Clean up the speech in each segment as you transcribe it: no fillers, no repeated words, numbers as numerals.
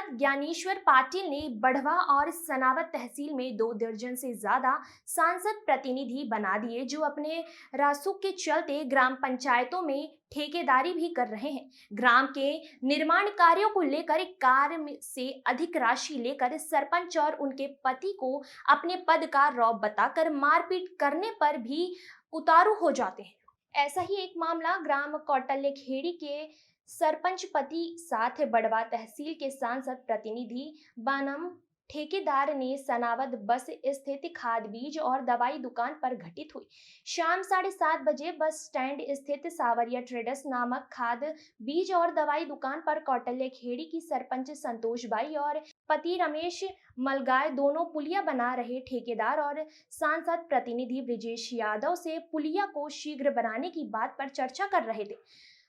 सांसद ज्ञानेश्वर पाटिल ने बढ़वा और सनावद तहसील में 2 दर्जन से ज्यादा सांसद प्रतिनिधि बना दिए, जो अपने रासुक के चलते ग्राम पंचायतों में ठेकेदारी भी कर रहे हैं। ग्राम के निर्माण कार्यों को लेकर 1 कार्य से अधिक राशि लेकर सरपंच और उनके पति को अपने पद का रौब बताकर मारपीट करने पर भी उतारू हो जाते हैं। ऐसा ही एक मामला ग्राम कौटल्य खेड़ी के सरपंच पति साथ बढ़वा तहसील के सांसद प्रतिनिधि बनम ठेकेदार ने सनावद बस स्थित खाद बीज और दवाई दुकान पर घटित हुई। शाम 7:30 बजे बस स्टैंड स्थित सावरिया ट्रेडर्स नामक खाद बीज और दवाई दुकान पर कौटल्य खेड़ी की सरपंच संतोष बाई और पति रमेश मलगाय दोनों पुलिया बना रहे ठेकेदार और सांसद प्रतिनिधि ब्रिजेश यादव से पुलिया को शीघ्र बनाने की बात पर चर्चा कर रहे थे।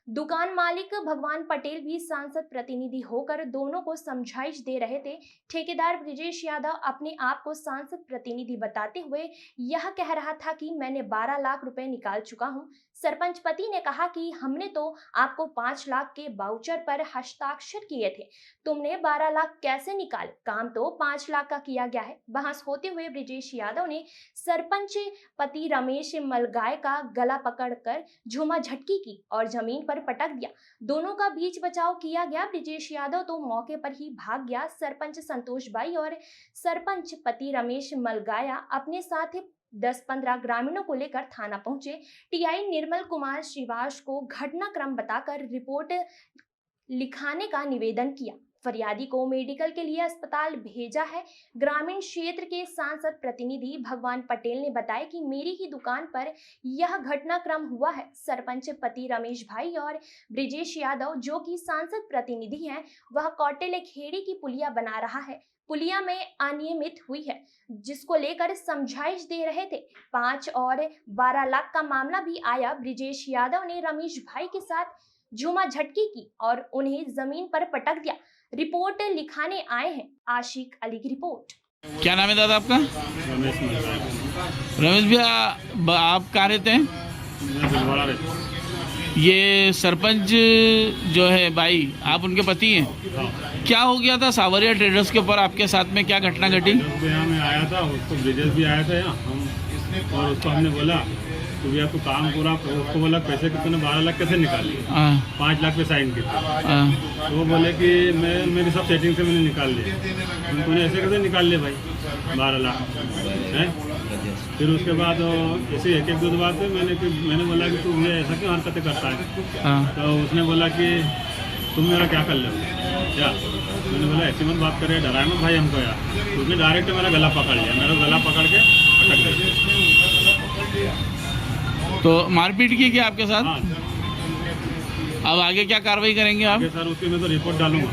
दुकान मालिक भगवान पटेल भी सांसद प्रतिनिधि होकर दोनों को समझाइश दे रहे थे। ठेकेदार ब्रिजेश यादव अपने आप को सांसद प्रतिनिधि बताते हुए यह कह रहा था कि मैंने 12 लाख रुपए निकाल चुका हूं। सरपंच पति ने कहा कि हमने तो आपको 5 लाख के वाउचर पर हस्ताक्षर किए थे, तुमने 12 लाख कैसे निकाले? काम तो 5 लाख का किया गया है। बहस होते हुए ब्रिजेश यादव ने सरपंच पति रमेश मलगाय का गला पकड़कर झूमा झटकी की और जमीन पर पटक दिया। दोनों का बीच बचाव किया गया। ब्रिजेश यादव तो मौके पर ही भाग गया। सरपंच संतोष बाई और सरपंच पति रमेश मलगाया अपने साथ 10-15 ग्रामीणों को लेकर थाना पहुंचे। टीआई निर्मल कुमार श्रीवास को घटनाक्रम बताकर रिपोर्ट लिखाने का निवेदन किया। फरियादी को मेडिकल के लिए अस्पताल भेजा है। ग्रामीण क्षेत्र के सांसद प्रतिनिधि भगवान पटेल ने बताया कि मेरी ही दुकान पर यह घटनाक्रम हुआ है। सरपंच पति रमेश भाई और ब्रिजेश यादव, जो कि सांसद प्रतिनिधि हैं, वह कौटल्य खेड़ी की पुलिया बना रहा है। पुलिया में अनियमित हुई है, जिसको लेकर समझाइश दे रहे थे। 5 और 12 लाख का मामला भी आया। ब्रिजेश यादव ने रमेश भाई के साथ झूमा झटकी की और उन्हें जमीन पर पटक दिया। रिपोर्ट लिखाने आए हैं आशिक अली की रिपोर्ट। क्या नाम है दादा आपका? रमेश भैया, आप कहाँ रहते हैं? ये सरपंच जो है भाई, आप उनके पति हैं? हाँ। क्या हो गया था सावरिया ट्रेडर्स के ऊपर आपके साथ में, क्या घटना घटी? यहाँ में आया था, उसको ब्रिजेश भी आया था यहाँ, हम और उसको हमने बोला तो भैया तो काम पूरा, उसको बोला पैसे कितने, 12 लाख कैसे निकाल लिए? 5 लाख पे साइन किया। तो वो बोले कि मैं मेरी सब सेटिंग से मैंने निकाल लिया। तूने ऐसे कैसे निकाल लिए भाई 12 लाख हैं? फिर उसके बाद ऐसे एक दो बात मैंने बोला कि तू ये ऐसा क्यों हरकतें करता है? तो उसने बोला कि तुम मेरा क्या कर लो क्या? मैंने बोला ऐसी मत बात करे, डराए मत भाई हमको यार। उसने डायरेक्ट मेरा गला पकड़ लिया, मेरा गला पकड़ के पटक दिया। तो मारपीट की क्या आपके साथ? हाँ। अब आगे क्या कार्रवाई करेंगे आप? सर उसकी मैं तो रिपोर्ट डालूंगा।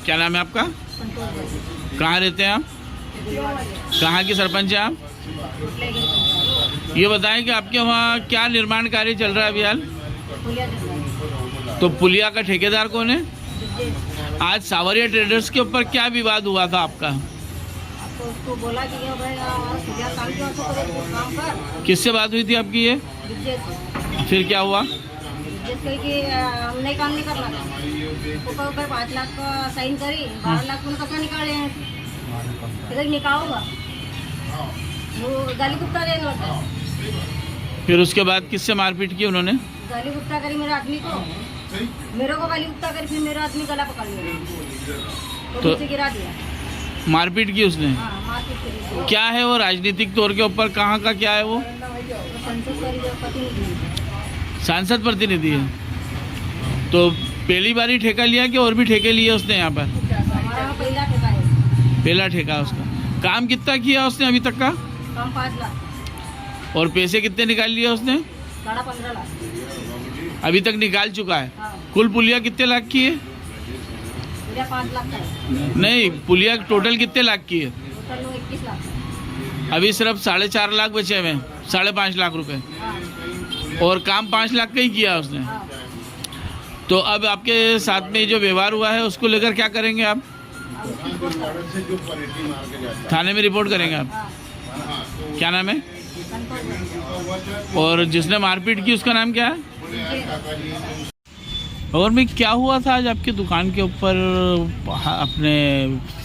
क्या नाम है आपका? कहाँ रहते हैं आप? कहाँ की सरपंच हैं आप? ये बताएं कि आपके वहाँ क्या निर्माण कार्य चल रहा है अभी हाल? तो पुलिया का ठेकेदार कौन है? आज सावरिया ट्रेडर्स के ऊपर क्या विवाद हुआ था आपका? तो उसको बोला कि भाई काम क्यों काम कर। किससे बात हुई थी आपकी ये? फिर क्या हुआ? कि हम नहीं काम नहीं करना, ऊपर 5 लाख का साइन करी, 12 लाख में कसा निकाले हैं, इधर निकालूंगा वो गाली गुप्ता देने लगता। फिर उसके बाद किससे मारपीट की उन्होंने? गाली गुप्ता करी मेरे आदमी को, मेरे को गाली गुप्ता करी, फिर मेरा आदमी गला पकड़ लिया तो नीचे गिरा दिया। मारपीट की उसने? हाँ, मारपीट करी। क्या है वो राजनीतिक तौर के ऊपर, कहाँ का क्या है वो? सांसद प्रतिनिधि है। तो पहली बार ही ठेका लिया कि और भी ठेके लिए उसने यहाँ पर? हमारा पहला ठेका है। पहला ठेका उसका। काम कितना किया उसने अभी तक का? काम 5 लाख। और पैसे कितने निकाल लिए उसने? 15.5 लाख अभी तक निकाल चुका है। हाँ। कुल पुलिया कितने लाख की है? 5 लाख का है। नहीं, पुलिया टोटल कितने लाख की है? टोटल 21 लाख। अभी सिर्फ 4.5 लाख बचे हुए, 5.5 लाख रुपए। हाँ। और काम 5 लाख का ही किया उसने। हाँ। तो अब आपके साथ में जो व्यवहार हुआ है उसको लेकर क्या करेंगे आप? थाने में रिपोर्ट करेंगे आप? हाँ। क्या नाम है? और जिसने मारपीट की उसका नाम क्या है? और मैं क्या हुआ था आज आपकी दुकान के ऊपर अपने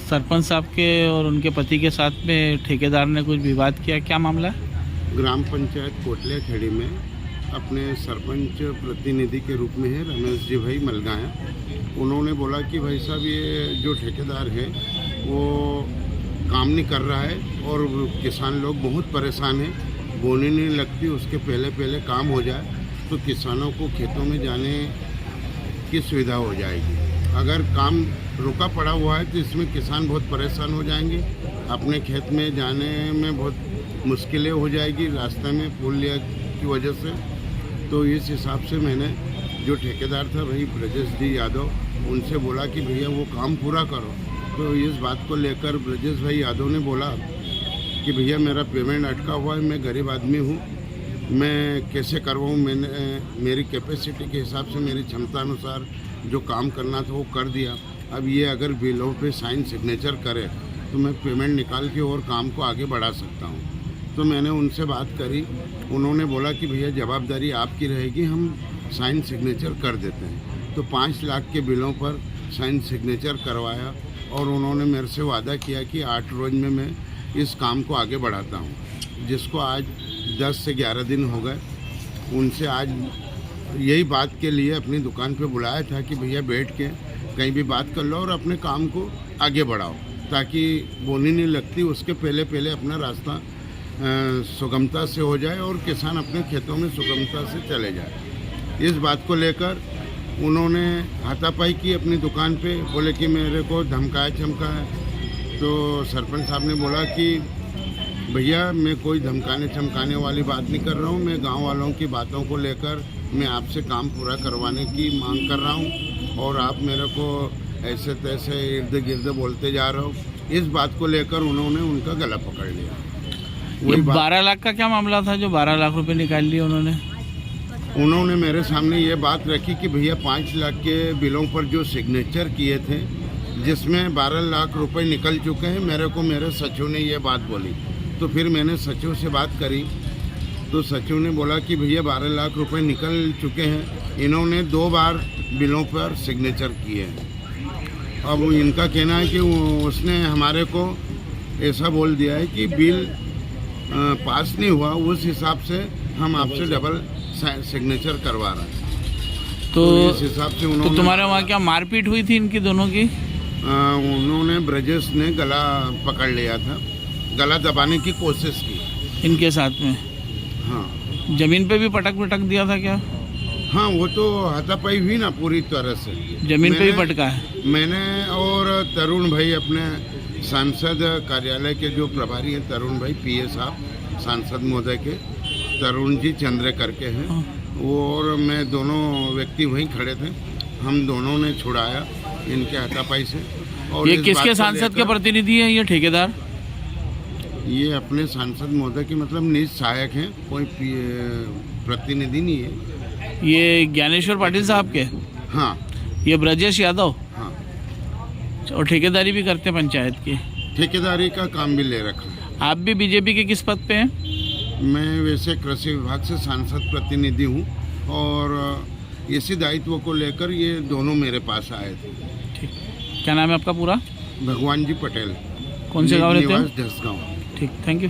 सरपंच साहब के और उनके पति के साथ में ठेकेदार ने कुछ विवाद किया, क्या मामला है? ग्राम पंचायत कोटलिया खेड़ी में अपने सरपंच प्रतिनिधि के रूप में है रमेश जी भाई मलगाया। उन्होंने बोला कि भाई साहब ये जो ठेकेदार है वो काम नहीं कर रहा है और किसान लोग बहुत परेशान हैं, बोनी नहीं लगती, उसके पहले काम हो जाए तो किसानों को खेतों में जाने की सुविधा हो जाएगी। अगर काम रुका पड़ा हुआ है तो इसमें किसान बहुत परेशान हो जाएंगे, अपने खेत में जाने में बहुत मुश्किलें हो जाएगी रास्ते में पुलिया की वजह से। तो इस हिसाब से मैंने जो ठेकेदार था भाई ब्रजेश जी यादव, उनसे बोला कि भैया वो काम पूरा करो। तो इस बात को लेकर ब्रजेश भाई यादव ने बोला कि भैया मेरा पेमेंट अटका हुआ है, मैं गरीब आदमी हूँ, मैं कैसे करवाऊँ। मैंने मेरी कैपेसिटी के हिसाब से मेरी क्षमता अनुसार जो काम करना था वो कर दिया। अब ये अगर बिलों पे साइन सिग्नेचर करे तो मैं पेमेंट निकाल के और काम को आगे बढ़ा सकता हूँ। तो मैंने उनसे बात करी, उन्होंने बोला कि भैया जवाबदारी आपकी रहेगी, हम साइन सिग्नेचर कर देते हैं। तो 5 लाख के बिलों पर साइन सिग्नेचर करवाया और उन्होंने मेरे से वादा किया कि 8 रोज में मैं इस काम को आगे बढ़ाता हूँ, जिसको आज 10 से 11 दिन हो गए। उनसे आज यही बात के लिए अपनी दुकान पे बुलाया था कि भैया बैठ के कहीं भी बात कर लो और अपने काम को आगे बढ़ाओ, ताकि बोनी नहीं लगती, उसके पहले अपना रास्ता सुगमता से हो जाए और किसान अपने खेतों में सुगमता से चले जाए। इस बात को लेकर उन्होंने हाथापाई की अपनी दुकान पे, बोले कि मेरे को धमकाया चमकाया। तो सरपंच साहब ने बोला कि भैया मैं कोई धमकाने चमकाने वाली बात नहीं कर रहा हूँ, मैं गांव वालों की बातों को लेकर मैं आपसे काम पूरा करवाने की मांग कर रहा हूँ और आप मेरे को ऐसे तैसे इर्द गिर्द बोलते जा रहे हो। इस बात को लेकर उन्होंने उनका गला पकड़ लिया। वही 12 लाख का क्या मामला था जो 12 लाख रुपए निकाल लिए उन्होंने मेरे सामने ये बात रखी कि भैया 5 लाख के बिलों पर जो सिग्नेचर किए थे, जिसमें 12 लाख रुपए निकल चुके हैं, मेरे को मेरे सचिव ने ये बात बोली। तो फिर मैंने सचिव से बात करी तो सचिव ने बोला कि भैया 12 लाख रुपए निकल चुके हैं, इन्होंने 2 बार बिलों पर सिग्नेचर किए हैं। अब इनका कहना है कि उसने हमारे को ऐसा बोल दिया है कि बिल पास नहीं हुआ, उस हिसाब से हम आपसे डबल सिग्नेचर करवा रहे हैं। तो इस हिसाब से उन्होंने, तो तुम्हारे वहाँ क्या मारपीट हुई थी इनकी दोनों की? उन्होंने ब्रजेश ने गला पकड़ लिया था, गला दबाने की कोशिश की इनके साथ में। हाँ, जमीन पे भी पटक दिया था क्या? हाँ, वो तो हाथापाई हुई ना पूरी तरह से, जमीन पे भी पटका है। मैंने और तरुण भाई, अपने सांसद कार्यालय के जो प्रभारी हैं तरुण भाई, पीए साहब सांसद महोदय के तरुण जी चंद्र करके हैं, वो और मैं दोनों व्यक्ति वहीं खड़े थे। हम दोनों ने छुड़ाया इनके हाथापाई से। और ये किसके सांसद के प्रतिनिधि है ये ठेकेदार? ये अपने सांसद महोदय के मतलब निज सहायक हैं, कोई प्रतिनिधि नहीं है। ये ज्ञानेश्वर पाटिल साहब के? हाँ। ये ब्रजेश यादव? हाँ। और ठेकेदारी भी करते पंचायत की? ठेकेदारी का काम भी ले रखा है। आप भी बीजेपी के किस पद पे हैं? मैं वैसे कृषि विभाग से सांसद प्रतिनिधि हूँ और इसी दायित्व को लेकर ये दोनों मेरे पास आए थे। ठीक, क्या नाम है आपका पूरा? भगवान जी पटेल। कौन से गाँव रहते हैं? निवास जसगांव। ठीक, थैंक यू।